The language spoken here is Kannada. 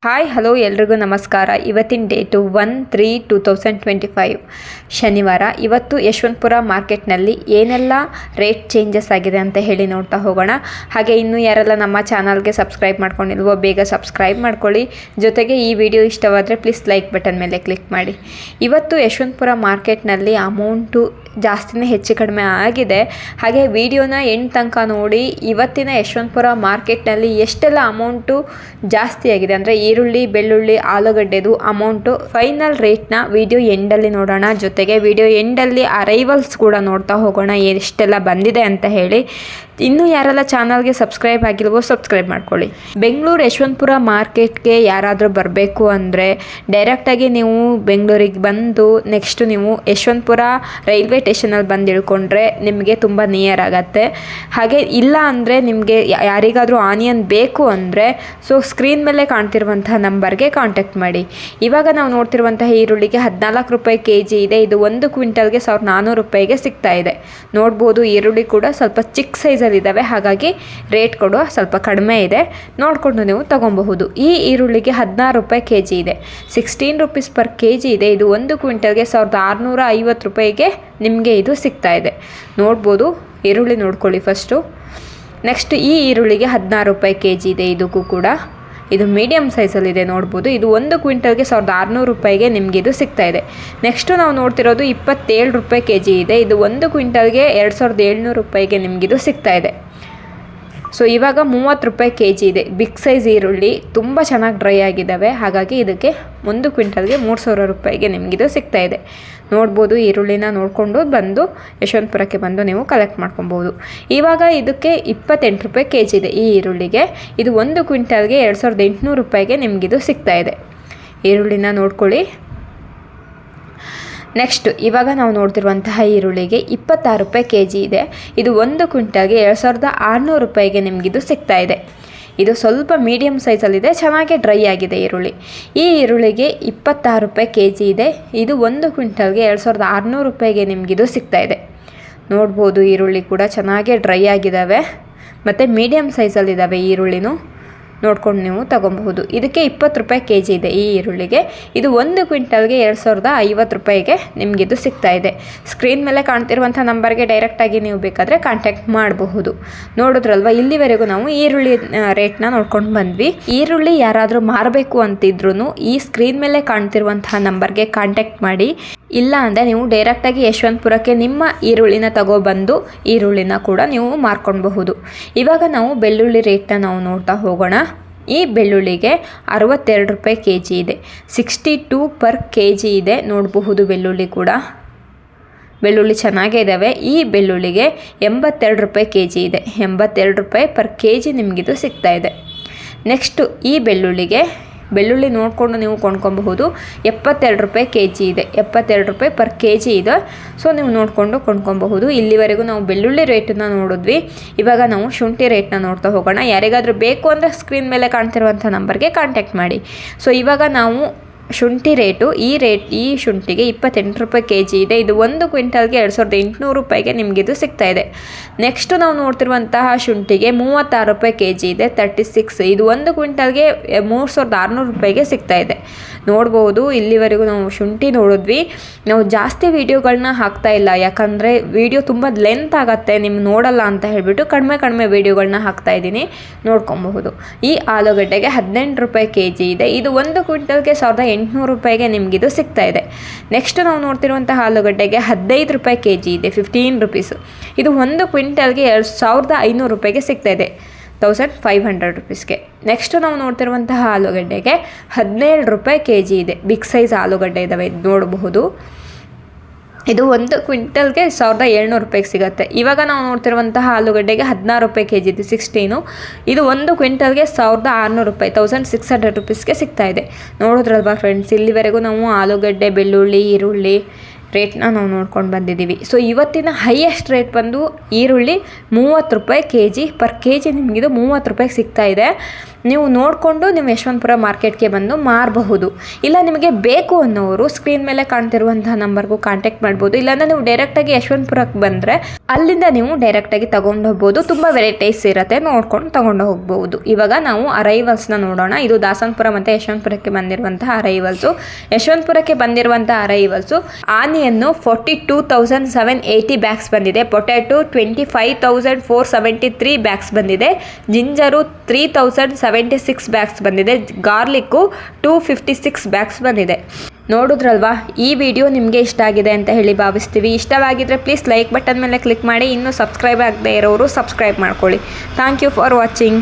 ಹಾಯ್ ಹಲೋ ಎಲ್ರಿಗೂ ನಮಸ್ಕಾರ. ಇವತ್ತಿನ ಡೇಟು 1/3/2025 ಶನಿವಾರ. ಇವತ್ತು ಯಶವಂತಪುರ ಮಾರ್ಕೆಟ್ನಲ್ಲಿ ಏನೆಲ್ಲ ರೇಟ್ ಚೇಂಜಸ್ ಆಗಿದೆ ಅಂತ ಹೇಳಿ ನೋಡ್ತಾ ಹೋಗೋಣ. ಹಾಗೆ ಇನ್ನೂ ಯಾರೆಲ್ಲ ನಮ್ಮ ಚಾನಲ್ಗೆ ಸಬ್ಸ್ಕ್ರೈಬ್ ಮಾಡ್ಕೊಂಡಿಲ್ವೋ ಬೇಗ ಸಬ್ಸ್ಕ್ರೈಬ್ ಮಾಡ್ಕೊಳ್ಳಿ. ಜೊತೆಗೆ ಈ ವಿಡಿಯೋ ಇಷ್ಟವಾದರೆ ಪ್ಲೀಸ್ ಲೈಕ್ ಬಟನ್ ಮೇಲೆ ಕ್ಲಿಕ್ ಮಾಡಿ. ಇವತ್ತು ಯಶವಂತಪುರ ಮಾರ್ಕೆಟ್ನಲ್ಲಿ ಅಮೌಂಟು ಜಾಸ್ತಿನೇ ಹೆಚ್ಚು ಕಡಿಮೆ ಆಗಿದೆ. ಹಾಗೆ ವಿಡಿಯೋನ ಎಂಡ್ ತನಕ ನೋಡಿ. ಇವತ್ತಿನ ಯಶವಂತಪುರ ಮಾರ್ಕೆಟ್ನಲ್ಲಿ ಎಷ್ಟೆಲ್ಲ ಅಮೌಂಟು ಜಾಸ್ತಿ ಆಗಿದೆ ಅಂದರೆ ಈರುಳ್ಳಿ, ಬೆಳ್ಳುಳ್ಳಿ, ಆಲೂಗಡ್ಡೆದು ಅಮೌಂಟು ಫೈನಲ್ ರೇಟ್ನ ವಿಡಿಯೋ ಎಂಡಲ್ಲಿ ನೋಡೋಣ. ಜೊತೆಗೆ ವಿಡಿಯೋ ಎಂಡಲ್ಲಿ ಅರೈವಲ್ಸ್ ಕೂಡ ನೋಡ್ತಾ ಹೋಗೋಣ ಎಷ್ಟೆಲ್ಲ ಬಂದಿದೆ ಅಂತ ಹೇಳಿ. ಇನ್ನೂ ಯಾರೆಲ್ಲ ಚಾನಲ್ಗೆ ಸಬ್ಸ್ಕ್ರೈಬ್ ಆಗಿಲ್ವೋ ಸಬ್ಸ್ಕ್ರೈಬ್ ಮಾಡ್ಕೊಳ್ಳಿ. ಬೆಂಗಳೂರು ಯಶವಂತಪುರ ಮಾರ್ಕೆಟ್ಗೆ ಯಾರಾದರೂ ಬರಬೇಕು ಅಂದರೆ ಡೈರೆಕ್ಟಾಗಿ ನೀವು ಬೆಂಗಳೂರಿಗೆ ಬಂದು ನೆಕ್ಸ್ಟು ನೀವು ಯಶವಂತಪುರ ರೈಲ್ವೆ ಸ್ಟೇಷನಲ್ಲಿ ಬಂದು ಇಳ್ಕೊಂಡ್ರೆ ನಿಮಗೆ ತುಂಬ ನಿಯರ್ ಆಗುತ್ತೆ. ಹಾಗೆ ಇಲ್ಲ ಅಂದರೆ ನಿಮಗೆ ಯಾರಿಗಾದರೂ ಆನಿಯನ್ ಬೇಕು ಅಂದರೆ ಸ್ಕ್ರೀನ್ ಮೇಲೆ ಕಾಣ್ತಿರುವಂತಹ ನಂಬರ್ಗೆ ಕಾಂಟ್ಯಾಕ್ಟ್ ಮಾಡಿ. ಇವಾಗ ನಾವು ನೋಡ್ತಿರುವಂತಹ ಈರುಳ್ಳಿಗೆ 14 ರೂಪಾಯಿ kg ಇದೆ. ಇದು 1 ಕ್ವಿಂಟಲ್ಗೆ 1400 ರೂಪಾಯಿಗೆ ಸಿಗ್ತಾ ಇದೆ. ನೋಡ್ಬೋದು ಈರುಳ್ಳಿ ಕೂಡ ಸ್ವಲ್ಪ ಚಿಕ್ಕ ಸೈಜಲ್ಲಿದ್ದಾವೆ, ಹಾಗಾಗಿ ರೇಟ್ ಕೂಡ ಸ್ವಲ್ಪ ಕಡಿಮೆ ಇದೆ. ನೋಡಿಕೊಂಡು ನೀವು ತೊಗೊಬಹುದು. ಈ ಈರುಳ್ಳಿಗೆ 16 ರೂಪಾಯಿ kg ಇದೆ. 16 rupees per kg ಇದೆ. ಇದು 1 ಕ್ವಿಂಟಲ್ಗೆ 1650 ರೂಪಾಯಿಗೆ ನಿಮಗೆ ಇದು ಸಿಗ್ತಾ ಇದೆ. ನೋಡ್ಬೋದು, ಈರುಳ್ಳಿ ನೋಡ್ಕೊಳ್ಳಿ ಫಸ್ಟು. ನೆಕ್ಸ್ಟ್ ಈ ಈರುಳ್ಳಿಗೆ 16 ರೂಪಾಯಿ kg ಇದೆ. ಇದಕ್ಕೂ ಕೂಡ ಇದು ಮೀಡಿಯಮ್ ಸೈಜಲ್ಲಿದೆ. ನೋಡ್ಬೋದು, ಇದು 1 ಕ್ವಿಂಟಲ್ಗೆ 1600 ರೂಪಾಯಿಗೆ ನಿಮಗೆ ಇದು ಸಿಗ್ತಾ ಇದೆ. ನೆಕ್ಸ್ಟು ನಾವು ನೋಡ್ತಿರೋದು 27 ರೂಪಾಯಿ kg ಇದೆ. ಇದು 1 ಕ್ವಿಂಟಲ್ಗೆ 2700 ರೂಪಾಯಿಗೆ ನಿಮಗಿದು ಸಿಗ್ತಾ ಇದೆ. ಇವಾಗ 30 ರೂಪಾಯಿ kg ಇದೆ. ಬಿಗ್ ಸೈಜ್ ಈರುಳ್ಳಿ ತುಂಬ ಚೆನ್ನಾಗಿ ಡ್ರೈ ಆಗಿದ್ದಾವೆ, ಹಾಗಾಗಿ ಇದಕ್ಕೆ 1 ಕ್ವಿಂಟಲ್ಗೆ 3000 ರೂಪಾಯಿಗೆ ನಿಮಗಿದು ಸಿಗ್ತಾ ಇದೆ. ನೋಡ್ಬೋದು, ಈರುಳ್ಳಿನ ನೋಡಿಕೊಂಡು ಬಂದು ಯಶವಂತಪುರಕ್ಕೆ ಬಂದು ನೀವು ಕಲೆಕ್ಟ್ ಮಾಡ್ಕೊಬೋದು. ಇವಾಗ ಇದಕ್ಕೆ 28 ರೂಪಾಯಿ kg ಇದೆ. ಈ ಈರುಳ್ಳಿಗೆ ಇದು 1 ಕ್ವಿಂಟಲ್ಗೆ 2800 ರೂಪಾಯಿಗೆ ನಿಮಗಿದು ಸಿಗ್ತಾ ಇದೆ. ಈರುಳ್ಳಿನ ನೋಡ್ಕೊಳ್ಳಿ. ನೆಕ್ಸ್ಟ್ ಇವಾಗ ನಾವು ನೋಡ್ತಿರುವಂತಹ ಈರುಳ್ಳಿಗೆ 26 ರೂಪಾಯಿ kg ಇದೆ. ಇದು 1 ಕ್ವಿಂಟಲ್ಗೆ 2600 ರೂಪಾಯಿಗೆ ನಿಮಗಿದು ಸಿಗ್ತಾ ಇದೆ. ಇದು ಸ್ವಲ್ಪ ಮೀಡಿಯಮ್ ಸೈಜಲ್ಲಿದೆ, ಚೆನ್ನಾಗಿ ಡ್ರೈ ಆಗಿದೆ ಈರುಳ್ಳಿ. ಈ ಈರುಳ್ಳಿಗೆ 26 ರೂಪಾಯಿ kg ಇದೆ. ಇದು 1 ಕ್ವಿಂಟಲ್ಗೆ 2600 ರೂಪಾಯಿಗೆ ನಿಮಗಿದು ಸಿಗ್ತಾ ಇದೆ. ನೋಡ್ಬೋದು, ಈರುಳ್ಳಿ ಕೂಡ ಚೆನ್ನಾಗಿ ಡ್ರೈ ಆಗಿದ್ದಾವೆ ಮತ್ತು ಮೀಡಿಯಮ್ ಸೈಜಲ್ಲಿದ್ದಾವೆ. ಈರುಳ್ಳಿನೂ ನೋಡ್ಕೊಂಡು ನೀವು ತೊಗೊಬಹುದು. ಇದಕ್ಕೆ 20 ರೂಪಾಯಿ kg ಇದೆ. ಈ ಈರುಳ್ಳಿಗೆ ಇದು 1 ಕ್ವಿಂಟಲ್ಗೆ 2050 ರೂಪಾಯಿಗೆ ನಿಮಗಿದು ಸಿಗ್ತಾ ಇದೆ. ಸ್ಕ್ರೀನ್ ಮೇಲೆ ಕಾಣ್ತಿರುವಂಥ ನಂಬರ್ಗೆ ಡೈರೆಕ್ಟಾಗಿ ನೀವು ಬೇಕಾದರೆ ಕಾಂಟ್ಯಾಕ್ಟ್ ಮಾಡಬಹುದು. ನೋಡಿದ್ರಲ್ವ, ಇಲ್ಲಿವರೆಗೂ ನಾವು ಈರುಳ್ಳಿ ರೇಟ್ನ ನೋಡ್ಕೊಂಡು ಬಂದ್ವಿ. ಈರುಳ್ಳಿ ಯಾರಾದರೂ ಮಾರಬೇಕು ಅಂತಿದ್ರು ಈ ಸ್ಕ್ರೀನ್ ಮೇಲೆ ಕಾಣ್ತಿರುವಂತಹ ನಂಬರ್ಗೆ ಕಾಂಟ್ಯಾಕ್ಟ್ ಮಾಡಿ. ಇಲ್ಲ ಅಂದರೆ ನೀವು ಡೈರೆಕ್ಟಾಗಿ ಯಶವಂತಪುರಕ್ಕೆ ನಿಮ್ಮ ಈರುಳ್ಳಿನ ತಗೊಬಂದು ಈರುಳ್ಳಿನ ಕೂಡ ನೀವು ಮಾರ್ಕೊಳ್ಬಹುದು. ಇವಾಗ ನಾವು ಬೆಳ್ಳುಳ್ಳಿ ರೇಟ್ನ ನಾವು ನೋಡ್ತಾ ಹೋಗೋಣ. ಈ ಬೆಳ್ಳುಳ್ಳಿಗೆ 62 ರೂಪಾಯಿ kg ಇದೆ. 62 per kg ಇದೆ. ನೋಡಬಹುದು, ಬೆಳ್ಳುಳ್ಳಿ ಕೂಡ ಬೆಳ್ಳುಳ್ಳಿ ಚೆನ್ನಾಗೇ ಇದ್ದಾವೆ. ಈ ಬೆಳ್ಳುಳ್ಳಿಗೆ 82 ರೂಪಾಯಿ kg ಇದೆ. 82 ರೂಪಾಯಿ per kg ನಿಮಗಿದು ಸಿಗ್ತಾ ಇದೆ. ನೆಕ್ಸ್ಟು ಈ ಬೆಳ್ಳುಳ್ಳಿ ನೋಡಿಕೊಂಡು ನೀವು ಕೊಂಡ್ಕೊಬಹುದು. 72 ರೂಪಾಯಿ kg ಇದೆ. 72 ರೂಪಾಯಿ per kg ಇದೆ. ನೀವು ನೋಡಿಕೊಂಡು ಕೊಂಡ್ಕೊಬಹುದು. ಇಲ್ಲಿವರೆಗೂ ನಾವು ಬೆಳ್ಳುಳ್ಳಿ ರೇಟನ್ನು ನೋಡಿದ್ವಿ. ಇವಾಗ ನಾವು ಶುಂಠಿ ರೇಟ್ನ ನೋಡ್ತಾ ಹೋಗೋಣ. ಯಾರಿಗಾದರೂ ಬೇಕು ಅಂದರೆ ಸ್ಕ್ರೀನ್ ಮೇಲೆ ಕಾಣ್ತಿರುವಂಥ ನಂಬರ್ಗೆ ಕಾಂಟ್ಯಾಕ್ಟ್ ಮಾಡಿ. ಇವಾಗ ನಾವು ಶುಂಠಿ ರೇಟು ಈ ಶುಂಠಿಗೆ 28 ರೂಪಾಯಿ kg ಇದೆ. ಇದು 1 ಕ್ವಿಂಟಲ್ಗೆ 2800 ರೂಪಾಯಿಗೆ ನಿಮಗಿದು ಸಿಗ್ತಾ ಇದೆ. ನೆಕ್ಸ್ಟು ನಾವು ನೋಡ್ತಿರುವಂತಹ ಶುಂಠಿಗೆ 36 ರೂಪಾಯಿ kg ಇದೆ. 36. ಇದು 1 ಕ್ವಿಂಟಲ್ಗೆ 3600 ರೂಪಾಯಿಗೆ ಸಿಗ್ತಾ ಇದೆ. ನೋಡ್ಬೋದು, ಇಲ್ಲಿವರೆಗೂ ನಾವು ಶುಂಠಿ ನೋಡಿದ್ವಿ. ನಾವು ಜಾಸ್ತಿ ವೀಡಿಯೋಗಳನ್ನ ಹಾಕ್ತಾ ಇಲ್ಲ, ಯಾಕಂದರೆ ವಿಡಿಯೋ ತುಂಬ ಲೆಂತ್ ಆಗುತ್ತೆ, ನಿಮ್ಗೆ ನೋಡಲ್ಲ ಅಂತ ಹೇಳಿಬಿಟ್ಟು ಕಡಿಮೆ ವೀಡಿಯೋಗಳನ್ನ ಹಾಕ್ತಾ ಇದ್ದೀನಿ, ನೋಡ್ಕೊಬಹುದು. ಈ ಆಲೂಗಡ್ಡೆಗೆ 18 ರೂಪಾಯಿ kg ಇದೆ. ಇದು 1 ಕ್ವಿಂಟಲ್ಗೆ 1800 ರೂಪಾಯಿಗೆ ನಿಮಗಿದು ಸಿಗ್ತಾ ಇದೆ. ನೆಕ್ಸ್ಟ್ ನಾವು ನೋಡ್ತಿರುವಂತಹ ಆಲೂಗಡ್ಡೆಗೆ 15 ರೂಪಾಯಿ kg ಇದೆ. 15 rupees. ಇದು 1 ಕ್ವಿಂಟಲ್ಗೆ 2500 ರೂಪಾಯಿಗೆ ಸಿಗ್ತಾ ಇದೆ. 1500 ರೂಪೀಸ್ಗೆ. ನೆಕ್ಸ್ಟ್ ನಾವು ನೋಡ್ತಿರುವಂತಹ ಆಲೂಗಡ್ಡೆಗೆ 17 ರೂಪಾಯಿ kg ಇದೆ. ಬಿಗ್ ಸೈಜ್ ಆಲೂಗಡ್ಡೆ ಇದ್ದಾವೆ, ನೋಡಬಹುದು. ಇದು 1 ಕ್ವಿಂಟಲ್ಗೆ 1700 ರೂಪಾಯಿಗೆ ಸಿಗುತ್ತೆ. ಇವಾಗ ನಾವು ನೋಡ್ತಿರುವಂತಹ ಆಲೂಗಡ್ಡೆಗೆ 16 ರೂಪಾಯಿ kg ಇದೆ. 16. ಇದು 1 ಕ್ವಿಂಟಲ್ಗೆ 1600 ರೂಪಾಯಿ, 1600 ರೂಪೀಸ್ಗೆ ಸಿಗ್ತಾ ಇದೆ. ನೋಡಿದ್ರಲ್ವಾ ಫ್ರೆಂಡ್ಸ್, ಇಲ್ಲಿವರೆಗೂ ನಾವು ಆಲೂಗಡ್ಡೆ, ಬೆಳ್ಳುಳ್ಳಿ, ಈರುಳ್ಳಿ ರೇಟ್ನ ನಾವು ನೋಡ್ಕೊಂಡು ಬಂದಿದ್ದೀವಿ. ಇವತ್ತಿನ ಹೈಯೆಸ್ಟ್ ರೇಟ್ ಬಂದು ಈರುಳ್ಳಿ 30 ರೂಪಾಯಿ kg per kg ನಿಮಗಿದು 30 ರೂಪಾಯಿಗೆ ಸಿಗ್ತಾ ಇದೆ. ನೀವು ನೋಡಿಕೊಂಡು ನೀವು ಯಶವಂತಪುರ ಮಾರ್ಕೆಟ್ಗೆ ಬಂದು ಮಾರಬಹುದು. ಇಲ್ಲ ನಿಮಗೆ ಬೇಕು ಅನ್ನೋರು ಸ್ಕ್ರೀನ್ ಮೇಲೆ ಕಾಣ್ತಿರುವಂತಹ ನಂಬರ್ಗೂ ಕಾಂಟ್ಯಾಕ್ಟ್ ಮಾಡ್ಬೋದು. ಇಲ್ಲಾಂದರೆ ನೀವು ಡೈರೆಕ್ಟಾಗಿ ಯಶವಂತಪುರಕ್ಕೆ ಬಂದರೆ ಅಲ್ಲಿಂದ ನೀವು ಡೈರೆಕ್ಟಾಗಿ ತೊಗೊಂಡು ಹೋಗ್ಬೋದು. ತುಂಬ ವೆರೈಟೀಸ್ ಇರುತ್ತೆ, ನೋಡ್ಕೊಂಡು ತೊಗೊಂಡು ಹೋಗ್ಬೋದು. ಇವಾಗ ನಾವು ಅರೈವಲ್ಸ್ನ ನೋಡೋಣ. ಇದು ದಾಸನಪುರ ಮತ್ತು ಯಶವಂತಪುರಕ್ಕೆ ಬಂದಿರುವಂತಹ ಅರೈವಲ್ಸು. ಯಶವಂತಪುರಕ್ಕೆ ಬಂದಿರುವಂತಹ ಅರೈವಲ್ಸು ಆನಿಯನ್ನು 42,780 ಬ್ಯಾಗ್ಸ್ ಬಂದಿದೆ. ಪೊಟ್ಯಾಟೊ 25,473 ಬ್ಯಾಗ್ಸ್ ಬಂದಿದೆ. ಜಿಂಜರು 3,076 ಬ್ಯಾಗ್ಸ್ ಬಂದಿದೆ. ಗಾರ್ಲಿಕ್ಕು 256 ಬ್ಯಾಗ್ಸ್ ಬಂದಿದೆ. ನೋಡಿದ್ರಲ್ವಾ, ಈ ವಿಡಿಯೋ ನಿಮಗೆ ಇಷ್ಟ ಆಗಿದೆ ಅಂತ ಹೇಳಿ ಭಾವಿಸ್ತೀವಿ. ಇಷ್ಟವಾಗಿದ್ದರೆ ಪ್ಲೀಸ್ ಲೈಕ್ ಬಟನ್ ಮೇಲೆ ಕ್ಲಿಕ್ ಮಾಡಿ. ಇನ್ನೂ ಸಬ್ಸ್ಕ್ರೈಬ್ ಆಗದೆ ಇರೋರು ಸಬ್ಸ್ಕ್ರೈಬ್ ಮಾಡ್ಕೊಳ್ಳಿ. Thank you for watching.